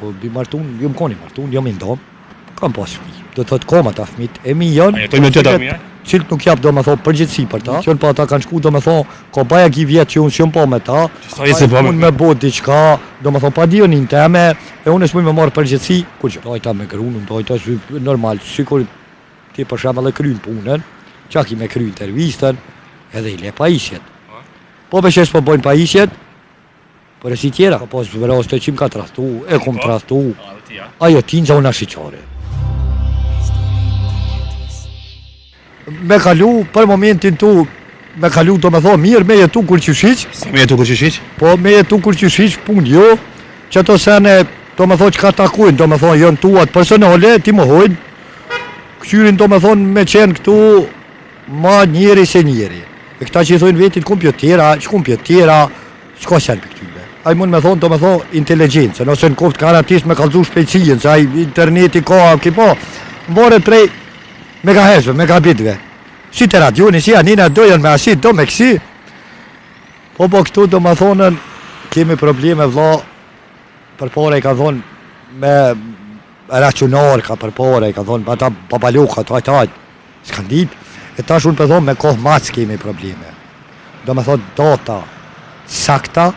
Po bi martun, jam koni martun, jam i ndom, kam pas fëmijë. Do thotë koma ta fëmijët e mi janë. Jetojmë me tjetër fëmijë. Cilët nuk jap domethënë përgjegjësi për ta. Që pa ata kanë shku domethënë ka baja ki vjet që unë s'jam pa me ta. Sa i se po me bot diçka, domethënë pa dionin teme, e unë s'mund me marr përgjegjësi kur që dojta me grunën, dojta normal, sikur ti për shembull e kryen punën, çaki me kryen intervistën, edhe i le pajisjet. Po besh po bojnë pajisjet. Por si tjera, ka pas vëraste që më ka trastu, e kom trastu, ajo tinja unë shiqare. Me kalu, për momentin tu, me kalu do me thonë mirë, me jetu kur që shiq. Me jetu kur që shiq? Po me jetu kur që shiq, pun jo, që to sene, do me thonë që ka takujnë, do me thonë jënë tuat personale, ti më hojnë, këqyrin do me thonë me qenë këtu, ma njeri se njeri. E këta që i thonë vetit kompjotera, që kompjotera, që ka qenë për këtyre? Ai mund me thonë, do me thonë, inteligencën, ose në koftë garantisht me kalzu shpejtësien, se ai interneti ka, kipo, varet prej megahezve, megabitve. Si të radioni, si anina, dojen me asit, do me kësi. Po këtu do me thonën, kemi probleme vla, për pare i ka thonë, me racionar ka për pare, i ka thonë, ata babaluka, tajt, s'kan dit, e tash unë për thonë, me kohë macë kemi probleme. Do me thonë, data, sakta,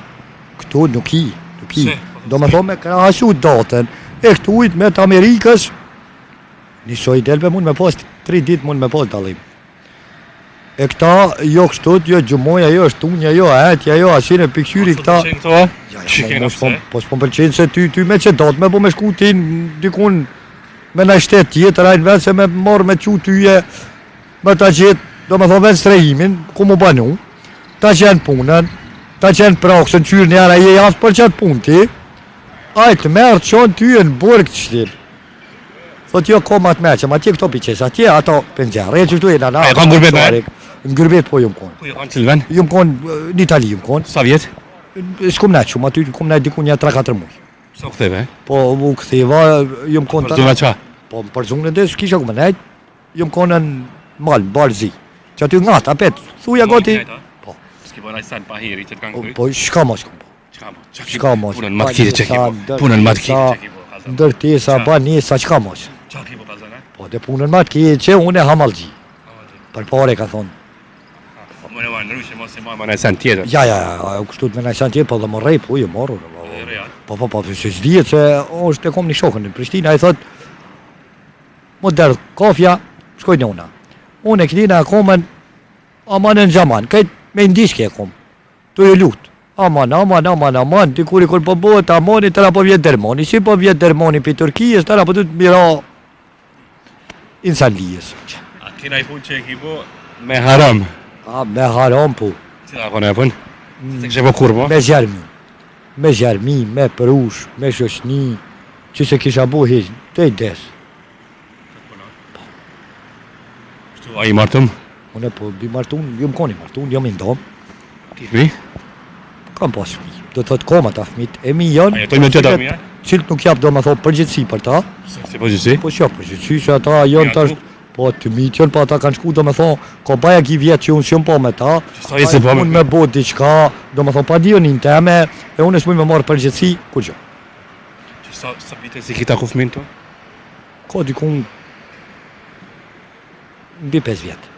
këtu nuk i. Do me thonë me krahasu datën, e këtu ujtë me të Amerikës, njësoj delbe mund me pas 3 dit mund me pas dalim. E këta, jo kështut, jo gjumoja, jo shtunja, jo etja, jo asine piksyri këta. Po s'po pëlqenë se ty me që datë me po me shku ti dikun me në shtet tjetër, ajnë vend se me marrë me qu tyje, me ta qetë, do me thonë vend strehimin, ku mu banu, ta qenë punën, ta qenë praksën, qyrë njëra je jaftë për qatë punë ti, ajtë merë qonë tyje në borë këtë shtilë. Thot jo ko matë meqëm, atje këto piqes, atje ato penzjarë, e që shtu e në e ka në Gurbet me? Në Gurbet po jëmë konë. Po jë kanë cilë ven? Jëmë konë, në Itali jëmë konë. Sa vjetë? S'kom ne qumë, aty kom ne diku një 3-4 muj. Sa u këtheve? Po u këtheva, jëmë konë... Për zuna qa? Po për zunë në desë, kisha ku më nejtë, jëmë konë në malë, barëzi. Që aty nga ta petë, thuja goti... Po. S'ki bëraj sanë pa hiri që t'kanë këthy? Po shka mos kom po. Shka mos. Punën matë kire që ki po. Punën matë kire që ki po. Ndërtesa, banesa, shka mos. Qa ki po kalzane? Po dhe punën matë kire që unë e hamalgji. Për pare ka thonë. Më në vanë rrushe, mos e ma në sen tjetër. Ja, kështut me në sen tjetër, po dhe më rej, po je morru. Po, se s'dijet se është e kom një shokën në Prishtina, i thot, më derdh kafja, shkoj në una. Unë e këtina e komën, aman e në gjaman, këtë me ndishke e kom, tu ju lutë. Aman, ti kuri kur po bëhet amoni, tëra po vjetë dermoni, si po vjetë dermoni për Turkijës, tëra po du të mira insan lijës. A kina i punë që e ki po me haram? Me haram po. Cila kone e punë? Se kështë e po kur po? Me zjarmi, me përush, me shoshni, që se kisha bu heqë, të i desë. Shtu a i martëm? Unë po bi martun, jëmë koni martun, jëmë i ndomë. Ki fmi? Kam pas fëmijë. Do të thotë koma ta fëmijët e mi janë. A jetojmë me tjetër fëmijë? Cilët nuk jap domethënë përgjegjësi për ta. Si përgjegjësi? Po s'jap përgjegjësi se ata janë tash, po të mitjon, po ata kanë shku domethënë ka baja ki vjet që unë s'jam pa me ta. Sa i se pa me bot diçka, domethënë pa dionin teme, e unë s'mund me marr përgjegjësi kur gjë. Sa vite si kita ku fëmin tu? Ka dikun mbi 5 vjet.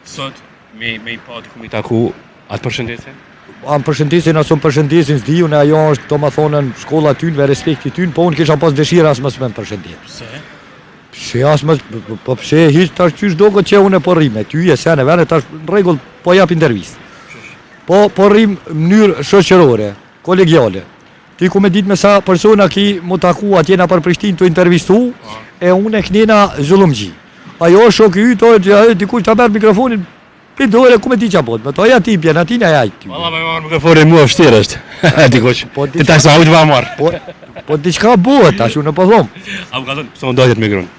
Sot me i pa diku mi taku atë përshëndetjen? Am përshëndesin, aso më përshëndesin, s'di unë ajo është do më thonën shkolla tynë, respekti tynë, po unë kisha pas dëshira as mësë me më përshëndet. Pse? Pse as mësë, po pse hiç tash qysh do këtë që unë e po rrime, ty e sene vene tash në regull po jap intervist. Po rrim mënyrë shoqërore, kolegiale. Ti ku me dit me sa persona ki mu taku atjena për Prishtinë të intervistu, e unë e knena zullumgji. Ajo shoku yto, dikush ta merr mikrofonin, për dore, ku me ti qa bot, me to ja ti pjen, atin e jajt ty. Valla me marrë mikrofoni mua vështirë është. Dikush, ti ta sa ujtë va marrë. Po diçka bëhet, tash unë po thom. A më ka thonë, pëse më dojtet me grunë?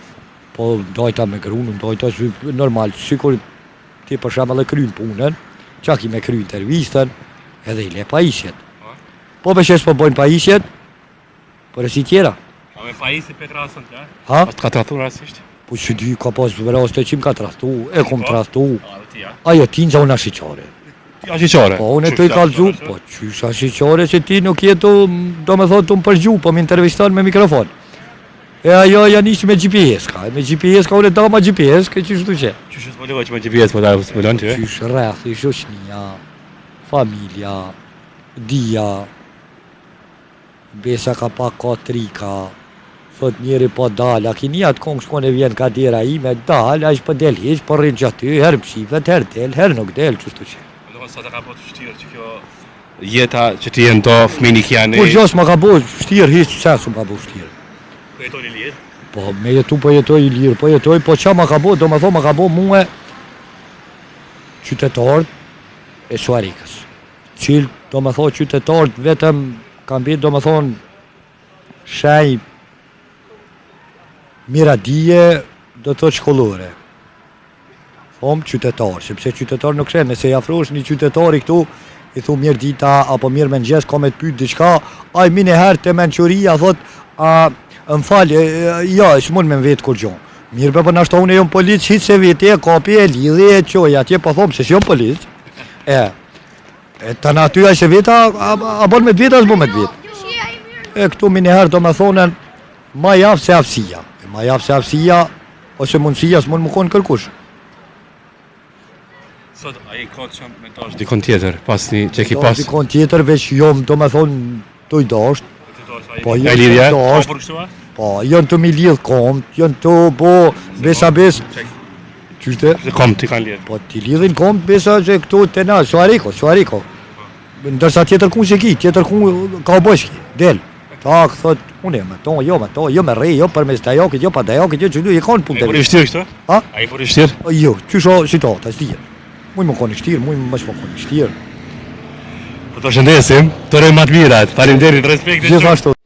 Po dojta me grunë, dojta normal, sikur ti për shembull e kryen punën, çaki me kry intervistën, edhe i le pajisjet. Po beshes po bojnë pajisjet, por e si tjera. A me pajisje për rasën të, Ha? Ashtë ka tratu rasisht? Po që ka pas vëraste që më ka trastu, e kom trastu. A, dhe ti, ja? Ajo tinja unë shiqare. Ti Kjo është shiqore. Po, unë e të i kalëgju, po, qysha shiqore që ti nuk jetu, do me thotë, të më përgju, po më interviston me mikrofon. E ajo janë ishë me GPS ka, me GPS ka unë e dama GPS, ka qysh du që. Qysh është më që me GPS po da s'mëllon ty, Qysh rreth, i shoqnia, familja, dia, besa ka pa ka trika, thot njeri po dal, a kini atë kongë shkon e vjen ka dera ime, dal, a ishë po del hiq, po rrinë gjaty, herë mshivet, herë del, herë nuk del, qështu që. Sa të ka po të vështirë që kjo jeta që ti jenë to fëmini kjani. Kur gjas ma ka bo vështirë, hiq që su ma ka bo vështirë. Po jetoni lirë? Po me jetu po jetoj i lirë, po jetoj, po qa ma ka bo, do me thonë ma ka bo muhe qytetarët e Suarikës. Qilë, do me thonë qytetarët vetëm kam bitë, do me thonë shenj miradije, do të shkollore. Thomë qytetarë, sepse qytetarë nuk shenë, nëse i afrosh një qytetari këtu, i thu mirë dita, apo mirë mëngjes, ka me të pytë diçka, aj mine herë të menqëria, thot, më falë, ja, s'mund me më vetë kur gjonë. Mirë për nashta unë e jom policë, hitë se vetë e kapi e lidhe e qoj, atje po thomë se s'jom policë. E të në aty a se vetë, a bon me të vetë, a s'bon me të vetë. E këtu mine herë do me thonën, ma javë se aftësia. Ma javë se aftësia, ose mundësia s'mund më konë kërkush. Sot, a i ka të shumë me dash dikon tjetër, pas një që ki pas? Dikon tjetër veç jom, do me thonë, të i dasht. Po, e lirja? Po, jënë të mi lidhë komt, jënë të bo, besa bes. Qyshte? Komt t'i kanë lidhë. Po, t'i lidhin komt, besa që këtu të na, Suariko. Ndërsa tjetër kun që ki, tjetër kun ka bëshki, del. Tak, thot, unë e me to, jo me rej, jo për mes të ajakit, jo pa të ajakit, jo që du i kanë punë të A i bërë i shtirë kështë? A? A i bërë i shtirë? Jo, qysho situata, s'dijen. Muj më koni shtirë, muj më shmo koni shtirë. Po të shëndesim, të rejmë matë mirat, faleminderit, respektit. Gjithashtu.